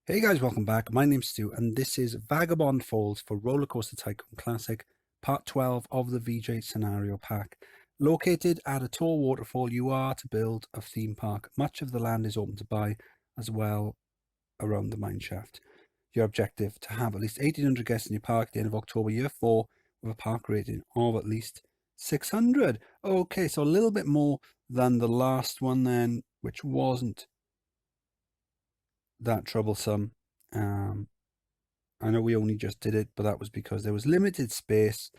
Hey guys, welcome back. My name's Stu and this is Vagabond Falls for Rollercoaster Tycoon Classic, part 12 of the VJ scenario pack. Located at a tall waterfall, you are to build a theme park. Much of the land is open to buy as well around the mine shaft. Your objective, to have at least 1,800 guests in your park at the end of October, year 4, with a park rating of at least 600. Okay, so a little bit more than the last one then, which wasn't that troublesome. I know we only just did it, but that was because there was limited space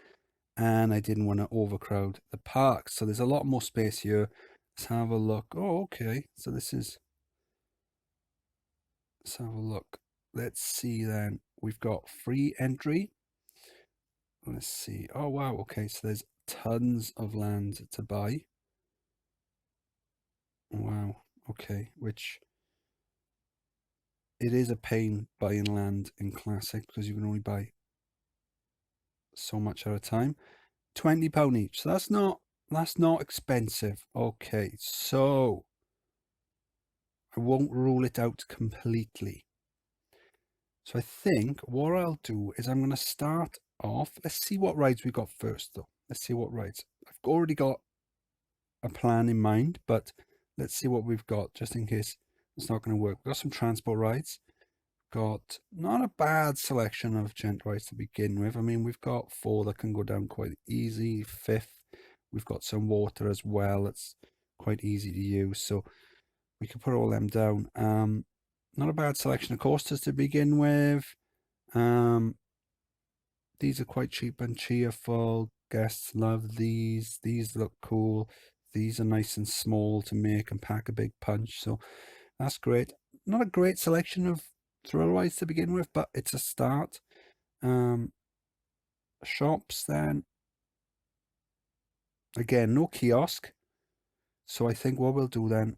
and I didn't want to overcrowd the park. So there's a lot more space here. Let's have a look. Oh, okay. So let's have a look. Let's see then. We've got free entry. Let's see. Oh, wow. Okay. So there's tons of land to buy. Wow. Okay. Which it is a pain buying land in Classic because you can only buy so much at a time. £20 each. So that's not expensive. Okay, so I won't rule it out completely. So I think what I'll do is I'm going to start off. Let's see what rides we got first, though. Let's see what rides. I've already got a plan in mind, but let's see what we've got just in case it's not going to work. We've got some transport rides. Got not a bad selection of gent rides to begin with. I mean, we've got 4 that can go down quite easy. 5th, we've got some water as well. It's quite easy to use, so we can put all them down. Not a bad selection of coasters to begin with. These are quite cheap and cheerful. Guests love these. These look cool. These are nice and small to make and pack a big punch, so that's great. Not a great selection of thrill rides to begin with, but it's a start. Shops then, again, no kiosk, so I think what we'll do then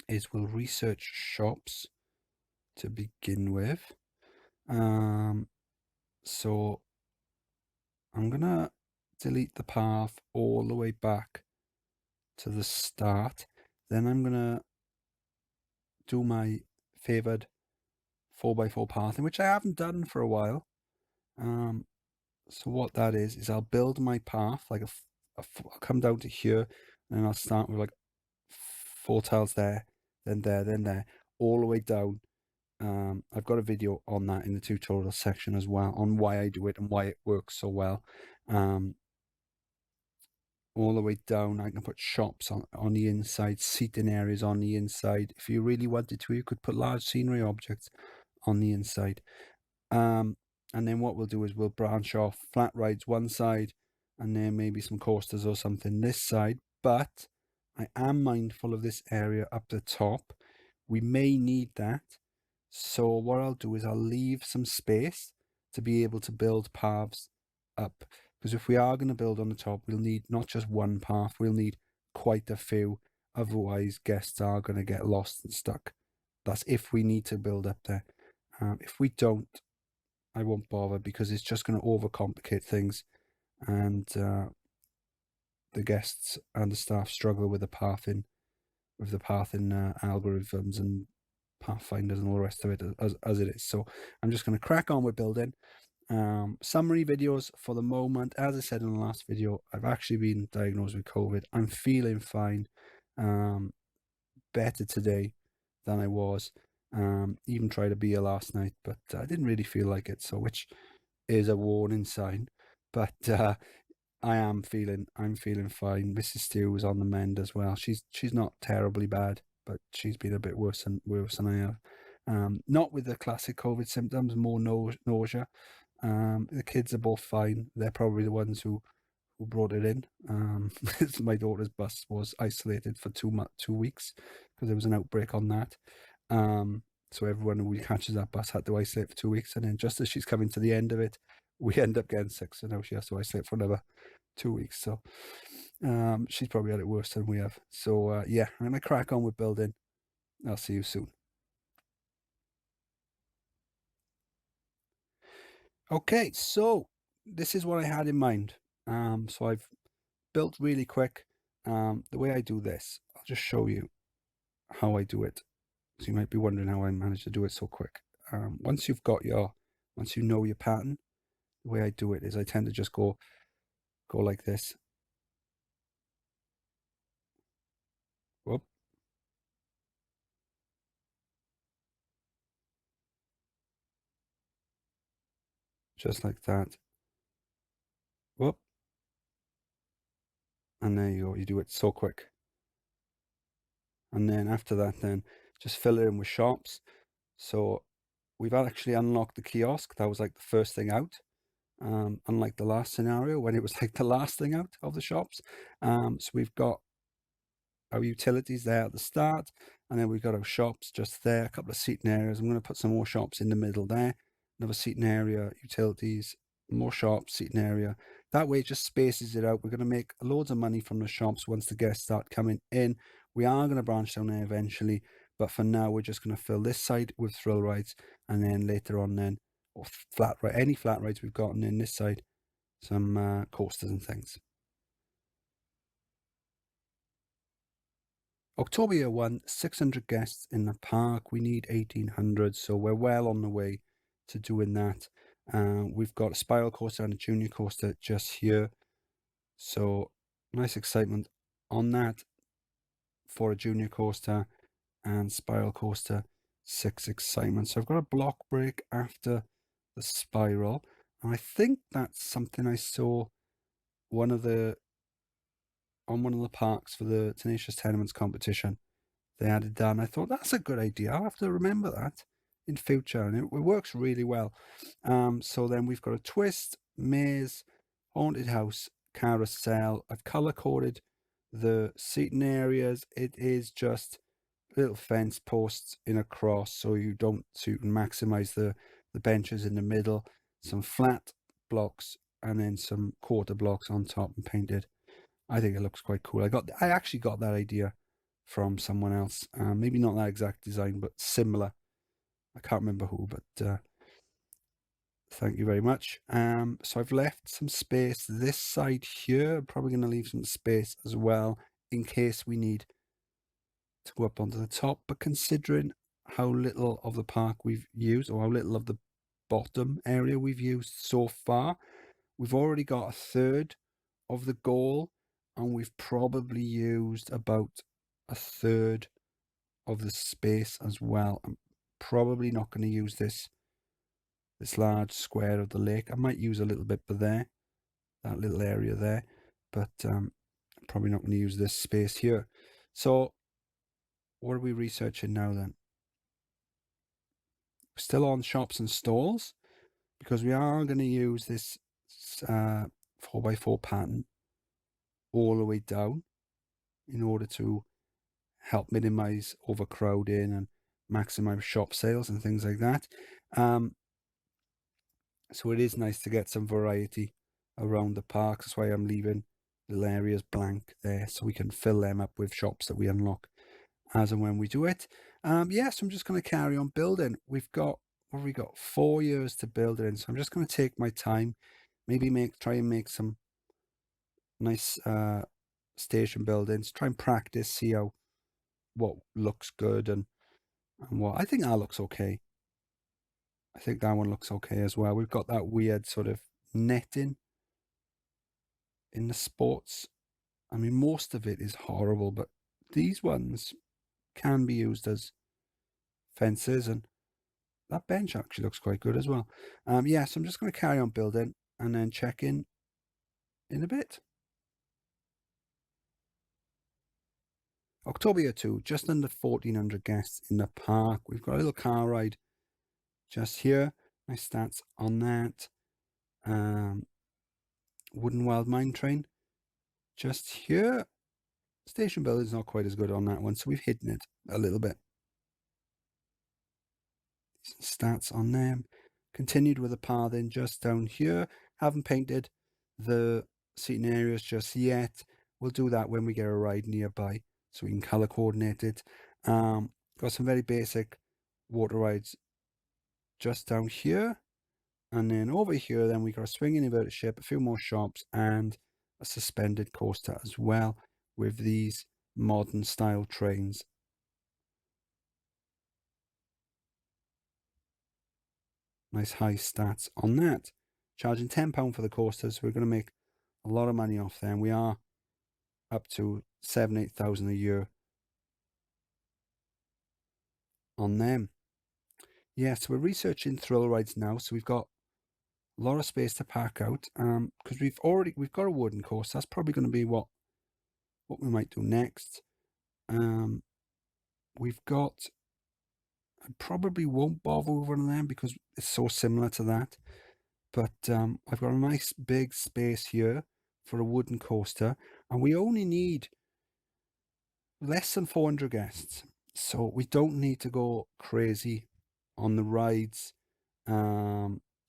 is we'll research shops to begin with. So I'm gonna delete the path all the way back to the start, then I'm gonna do my favored 4x4 pathing, which I haven't done for a while. So what that is I'll build my path like I'll come down to here, and I'll start with like 4 tiles there, then there, all the way down. I've got a video on that in the tutorial section as well, on why I do it and why it works so well. All the way down, I can put shops on the inside, seating areas on the inside. If you really wanted to, you could put large scenery objects on the inside. And then what we'll do is we'll branch off flat rides one side, and then maybe some coasters or something this side. But I am mindful of this area up the top. We may need that. So what I'll do is I'll leave some space to be able to build paths up. Because if we are going to build on the top, we'll need not just one path, we'll need quite a few. Otherwise, guests are going to get lost and stuck. That's if we need to build up there. If we don't, I won't bother, because it's just going to overcomplicate things. And the guests and the staff struggle with the pathing, algorithms and pathfinders and all the rest of it as it is. So I'm just going to crack on with building. Summary videos for the moment. As I said in the last video, I've actually been diagnosed with COVID. I'm feeling fine, better today than I was. Even tried a beer last night, but I didn't really feel like it, so which is a warning sign. But I'm feeling fine. Mrs. Stew is on the mend as well. She's not terribly bad, but she's been a bit worse than I have. Not with the classic COVID symptoms, more nausea. The kids are both fine. They're probably the ones who brought it in. My daughter's bus was isolated for 2 weeks because there was an outbreak on that. So everyone who catches that bus had to isolate for 2 weeks, and then just as she's coming to the end of it, we end up getting sick. So now she has to isolate for another 2 weeks. So she's probably had it worse than we have. So yeah, I'm gonna crack on with building. I'll see you soon. Okay, so this is what I had in mind. So I've built really quick. The way I do this, I'll just show you how I do it So you might be wondering how I managed to do it so quick. Once you know your pattern, the way I do it is I tend to just go like this. Whoop. Just like that. Whoop. And there you go. You do it so quick. And then after that, then just fill it in with shops. So we've actually unlocked the kiosk. That was like the first thing out. Unlike the last scenario when it was like the last thing out of the shops. So we've got our utilities there at the start, and then we've got our shops just there, a couple of seating areas. I'm going to put some more shops in the middle there, another seating area, utilities, more shops, seating area. That way it just spaces it out. We're going to make loads of money from the shops once the guests start coming in. We are going to branch down there eventually, but for now we're just going to fill this side with thrill rides, and then later on then, or any flat rides we've got, and then this side some coasters and things. October year one, 600 guests in the park. We need 1,800, so we're well on the way to doing that. We've got a spiral coaster and a junior coaster just here. So nice excitement on that for a junior coaster, and spiral coaster, 6 excitement. So I've got a block break after the spiral. And I think that's something I saw on one of the parks for the Tenacious Tenements competition. They added that, and I thought that's a good idea. I'll have to remember that in future, and it works really well. So then we've got a twist, maze, haunted house, carousel. I've color coded the seating areas. It is just little fence posts in a cross, so you can maximize the benches in the middle, some flat blocks, and then some quarter blocks on top and painted. I think it looks quite cool. I actually got that idea from someone else. Maybe not that exact design, but similar. I can't remember who, but thank you very much. So I've left some space this side here. I'm probably going to leave some space as well in case we need to go up onto the top. But considering how little of the park we've used, or how little of the bottom area we've used so far, we've already got a third of the goal, and we've probably used about a third of the space as well. I'm probably not going to use this large square of the lake. I might use a little bit for there, that little area there, but I'm probably not going to use this space here. So what are we researching now then? We're still on shops and stalls, because we are going to use this 4x4 pattern all the way down in order to help minimize overcrowding and maximize shop sales and things like that. So it is nice to get some variety around the park. That's why I'm leaving little areas blank there, so we can fill them up with shops that we unlock as and when we do it. Yes, I'm just going to carry on building. We've got 4 years to build it in, so I'm just going to take my time, maybe try and make some nice station buildings, try and practice, see what looks good and what I think that looks okay. I think that one looks okay as well. We've got that weird sort of netting in the sports. I mean, most of it is horrible, but these ones can be used as fences, and that bench actually looks quite good as well. Yeah, so I'm just going to carry on building and then check in a bit. October year 2, just under 1,400 guests in the park. We've got a little car ride just here. My stats on that. Wooden Wild Mine Train just here. Station building's not quite as good on that one, so we've hidden it a little bit. Some stats on them. Continued with the pathing just down here. Haven't painted the seating areas just yet. We'll do that when we get a ride nearby, so we can color coordinate it. Got some very basic water rides just down here, and then over here then we got a swinging inverted ship, a few more shops, and a suspended coaster as well, with these modern style trains. nice high stats on that. Charging £10 for the coasters, so we're going to make a lot of money off them. We are up to 7,000-8,000 a year on them. Yeah, so we're researching thrill rides now, so we've got a lot of space to park out, because we've got a wooden coaster. That's probably going to be what we might do next. We've got, I probably won't bother over on them because it's so similar to that, but I've got a nice big space here for a wooden coaster, and we only need less than 400 guests, so we don't need to go crazy on the rides.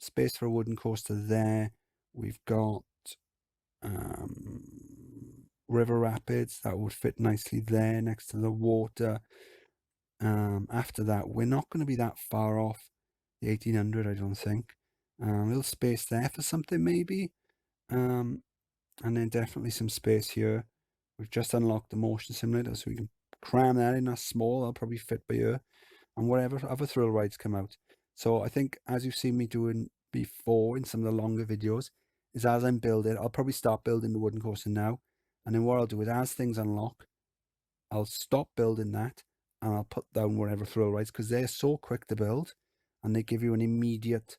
Space for a wooden coaster there. We've got river rapids that would fit nicely there next to the water. After that, we're not going to be that far off the 1800, I don't think. A little space there for something maybe. And then definitely some space here. We've just unlocked the motion simulator, so we can cram that in. That's small, that'll probably fit by here. And whatever other thrill rides come out. So I think, as you've seen me doing before in some of the longer videos, is as I'm building, I'll probably start building the wooden coaster now. And then what I'll do is, as things unlock, I'll stop building that and I'll put down whatever thrill rides, because they're so quick to build and they give you an immediate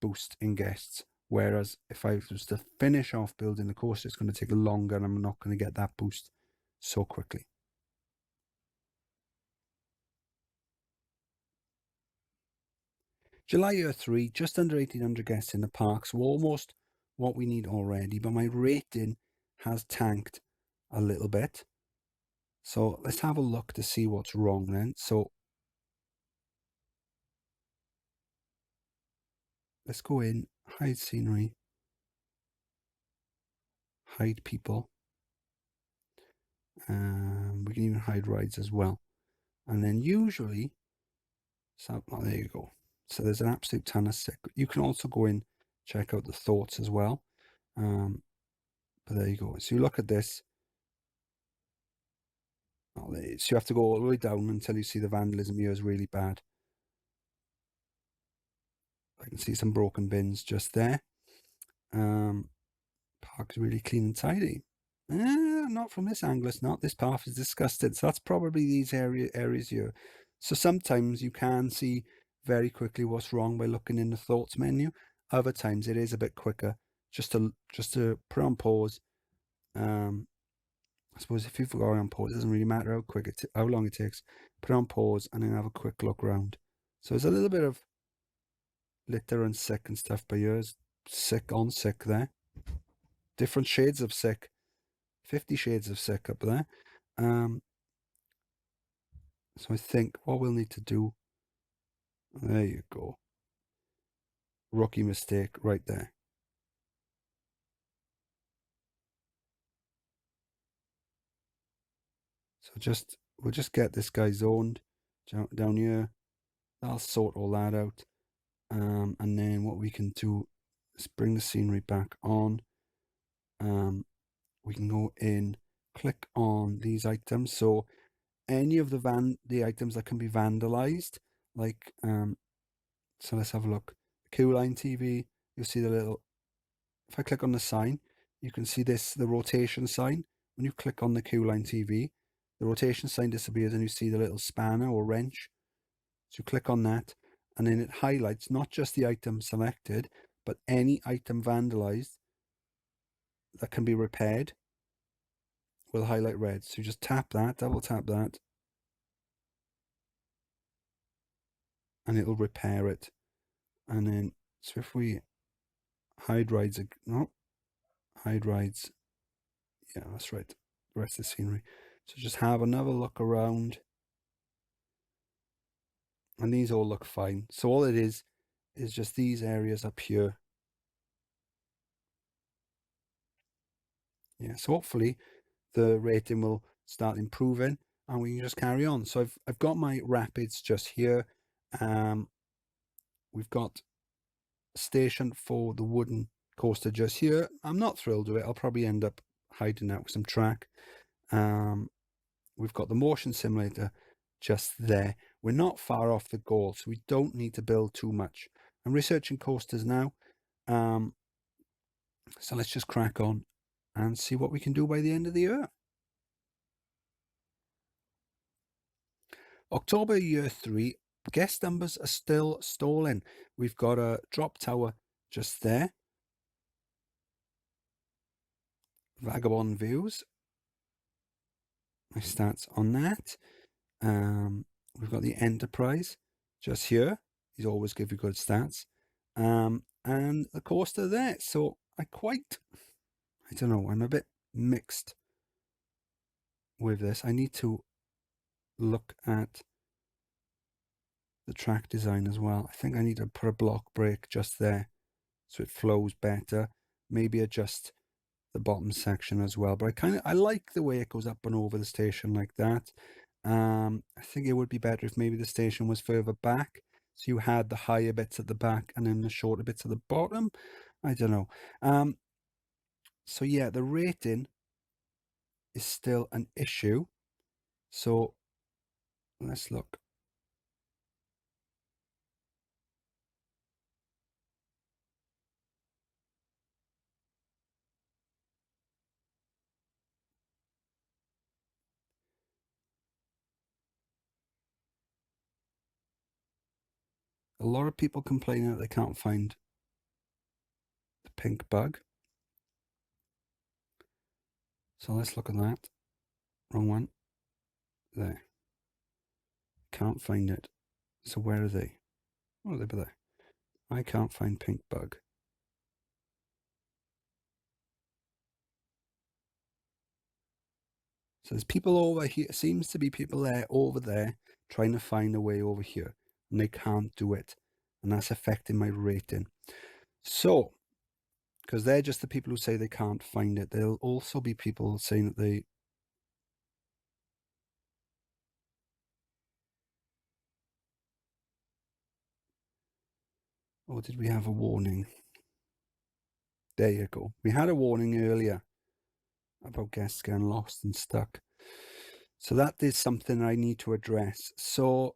boost in guests. Whereas if I was to finish off building the coaster, it's going to take longer and I'm not going to get that boost so quickly. July year 3, just under 1,800 guests in the park, so almost what we need already, but my rating has tanked a little bit. So let's have a look to see what's wrong then. So let's go in, hide scenery, hide people. We can even hide rides as well. And then usually, so oh, there you go. So there's an absolute ton of sick. You can also go in, check out the thoughts as well. But there you go. So you look at this. Oh, so you have to go all the way down until you see the vandalism here is really bad. I can see some broken bins just there. Park is really clean and tidy. Not from this angle, it's not. This path is disgusting. So that's probably these areas here. So sometimes you can see very quickly what's wrong by looking in the thoughts menu. Other times it is a bit quicker. Just to put on pause. I suppose if you've got it on pause, it doesn't really matter how quick how long it takes. Put it on pause and then have a quick look around. So there's a little bit of litter and sick and stuff by yours. Sick on sick there. Different shades of sick. 50 shades of sick up there. So I think what we'll need to do, there you go. Rookie mistake right there. So we'll just get this guy zoned down here. I'll sort all that out. And then what we can do is bring the scenery back on. We can go in, click on these items. So any of the items that can be vandalized, like so let's have a look. Q-line TV, you'll see the little, if I click on the sign, you can see this, the rotation sign. When you click on the Q-line TV, the rotation sign disappears and you see the little spanner or wrench. So you click on that and then it highlights not just the item selected, but any item vandalized that can be repaired will highlight red. So you just tap that, double tap that, and it'll repair it. And then, so if we hide rides, no, hide rides, yeah, that's right, the rest of the scenery. So just have another look around. And these all look fine. So all it is just these areas up here. Yeah, so hopefully the rating will start improving and we can just carry on. So I've got my rapids just here. We've got a station for the wooden coaster just here. I'm not thrilled with it. I'll probably end up hiding out with some track. We've got the motion simulator just there. We're not far off the goal, so we don't need to build too much. I'm researching coasters now. So let's just crack on and see what we can do by the end of the year. October year 3, guest numbers are still stalling. We've got a drop tower just there. Vagabond views. My stats on that. We've got the Enterprise just here. He's always give you good stats. And the coaster there. So I don't know, I'm a bit mixed with this. I need to look at the track design as well. I think I need to put a block brake just there so it flows better. Maybe adjust the bottom section as well. But I like the way it goes up and over the station like that. I think it would be better if maybe the station was further back, so you had the higher bits at the back and then the shorter bits at the bottom. I don't know. So yeah, the rating is still an issue. So let's look. A lot of people complaining that they can't find the pink bug. So let's look at that. Wrong one. There. Can't find it. So where are they? Oh, they're there. I can't find pink bug. So there's people over here. Seems to be people there over there trying to find a way over here, and they can't do it, and that's affecting my rating. So, because they're just the people who say they can't find it, there'll also be people saying that they. Or did we have a warning? There you go. We had a warning earlier about guests getting lost and stuck. So that is something I need to address. So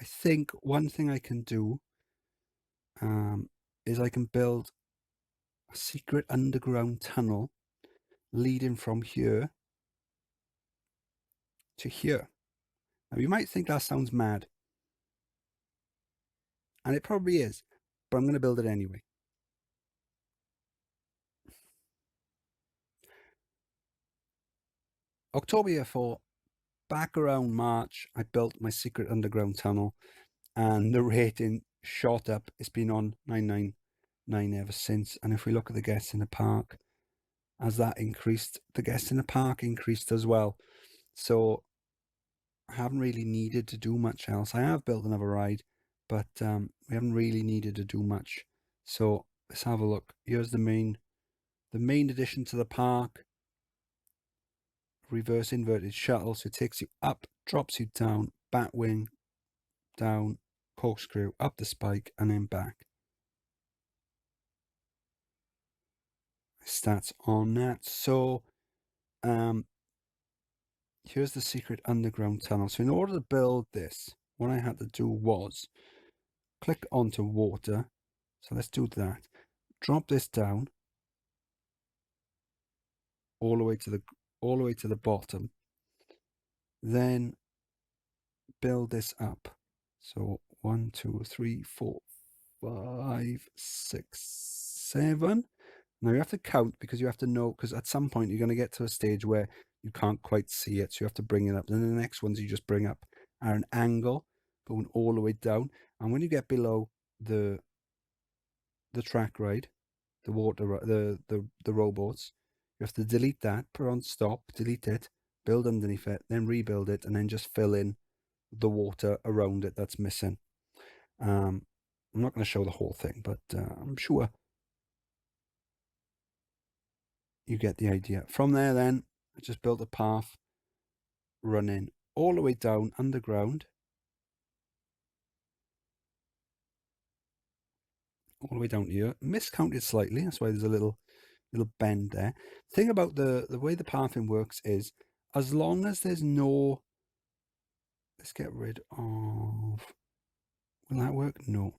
I think one thing I can do is I can build a secret underground tunnel leading from here to here. Now you might think that sounds mad, and it probably is, but I'm going to build it anyway. October year 4, back around March, I built my secret underground tunnel, and the rating shot up. It's been on 999 ever since. And if we look at the guests in the park, as that increased, the guests in the park increased as well. So I haven't really needed to do much else. I have built another ride, but we haven't really needed to do much. So let's have a look. Here's the main addition to the park. Reverse inverted shuttle, so it takes you up, drops you down, bat wing, down, corkscrew, up the spike, and then back. Stats on that. So here's the secret underground tunnel. So in order to build this, what I had to do was click onto water. So let's do that. Drop this down all the way to the bottom. Then build this up. So 1, 2, 3, 4, 5, 6, 7. Now you have to count because you have to know, because at some point you're going to get to a stage where you can't quite see it, so you have to bring it up. Then the next ones you just bring up are an angle going all the way down, and when you get below the track ride, the water, the rowboats, you have to delete that, put on stop, delete it, build underneath it, then rebuild it, and then just fill in the water around it that's missing. I'm not going to show the whole thing, but I'm sure you get the idea. From there, then, I just built a path running all the way down underground, all the way down here. Miscounted slightly, that's why there's a little bend there. Thing about the way the pathing works is, as long as there's no, let's get rid of, will that work? No.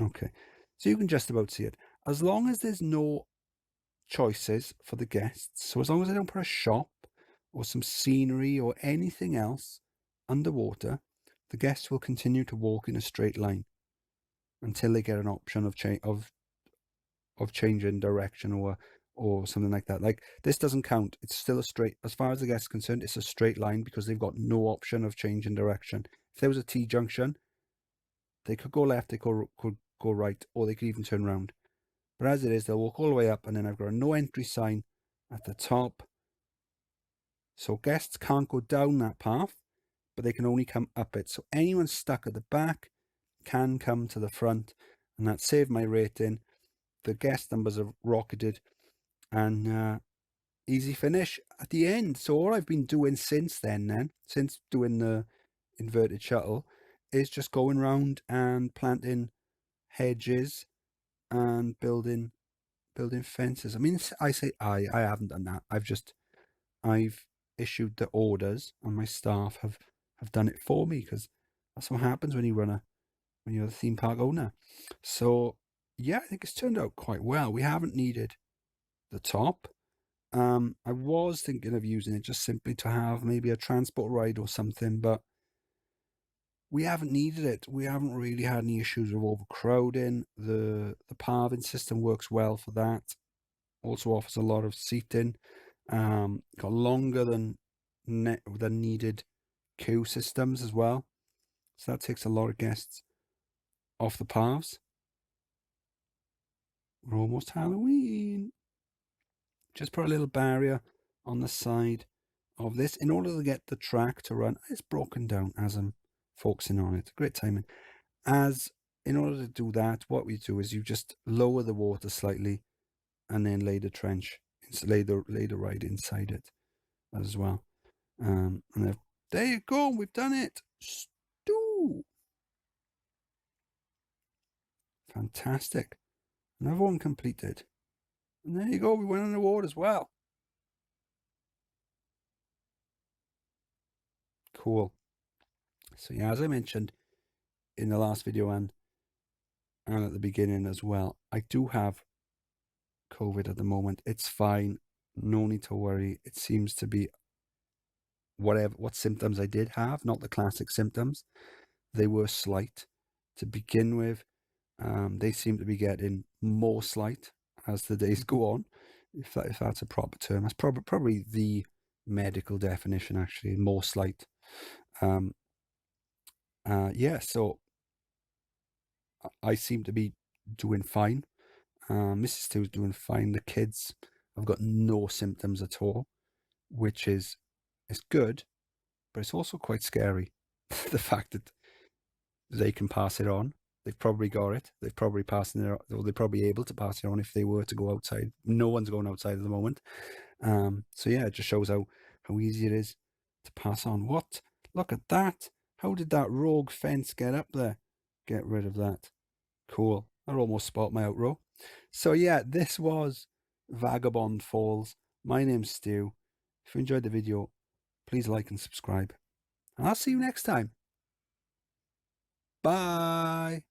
Okay, so you can just about see it. As long as there's no choices for the guests, so as long as they don't put a shop or some scenery or anything else underwater, the guests will continue to walk in a straight line until they get an option of changing direction or something like that. Like, this doesn't count. It's still a straight, as far as the guest is concerned, it's a straight line because they've got no option of changing direction. If there was a T-junction, they could go left, they could go right, or they could even turn around. But as it is, they'll walk all the way up, and then I've got a no entry sign at the top. So guests can't go down that path, but they can only come up it. So anyone stuck at the back can come to the front, and that saved my rating. The guest numbers have rocketed, and easy finish at the end. So all I've been doing since doing the inverted shuttle, is just going around and planting hedges and building fences. I mean, I say I haven't done that. I've issued the orders, and my staff have done it for me, because that's what happens when you're the theme park owner. So yeah, I think it's turned out quite well. We haven't needed the top. I was thinking of using it just simply to have maybe a transport ride or something, but we haven't needed it. We haven't really had any issues with overcrowding. The parving system works well for that. Also offers a lot of seating. Got longer than needed queue systems as well. So that takes a lot of guests off the paths. We're almost Halloween. Just put a little barrier on the side of this in order to get the track to run. It's broken down as I'm focusing on it. Great timing. In order to do that, what we do is you just lower the water slightly, and then lay the trench, lay the ride inside it as well. And there you go. We've done it. Stew. Fantastic. Another one completed. And there you go. We went on the award as well. Cool. So yeah, as I mentioned in the last video and at the beginning as well, I do have COVID at the moment. It's fine. No need to worry. It seems to be what symptoms I did have, not the classic symptoms. They were slight to begin with. They seem to be getting more slight as the days go on, if that's a proper term. That's probably the medical definition, actually, more slight. Yeah, so I seem to be doing fine. Mrs. Two's doing fine. The kids have got no symptoms at all, which is good, but it's also quite scary. The fact that they can pass it on. They've probably got it. They're probably passing it, or they're probably able to pass it on if they were to go outside. No one's going outside at the moment. So yeah, it just shows how easy it is to pass on. What? Look at that. How did that rogue fence get up there? Get rid of that. Cool. I almost spot my outrow. So yeah, this was Vagabond Falls. My name's Stu. If you enjoyed the video, please like and subscribe. And I'll see you next time. Bye.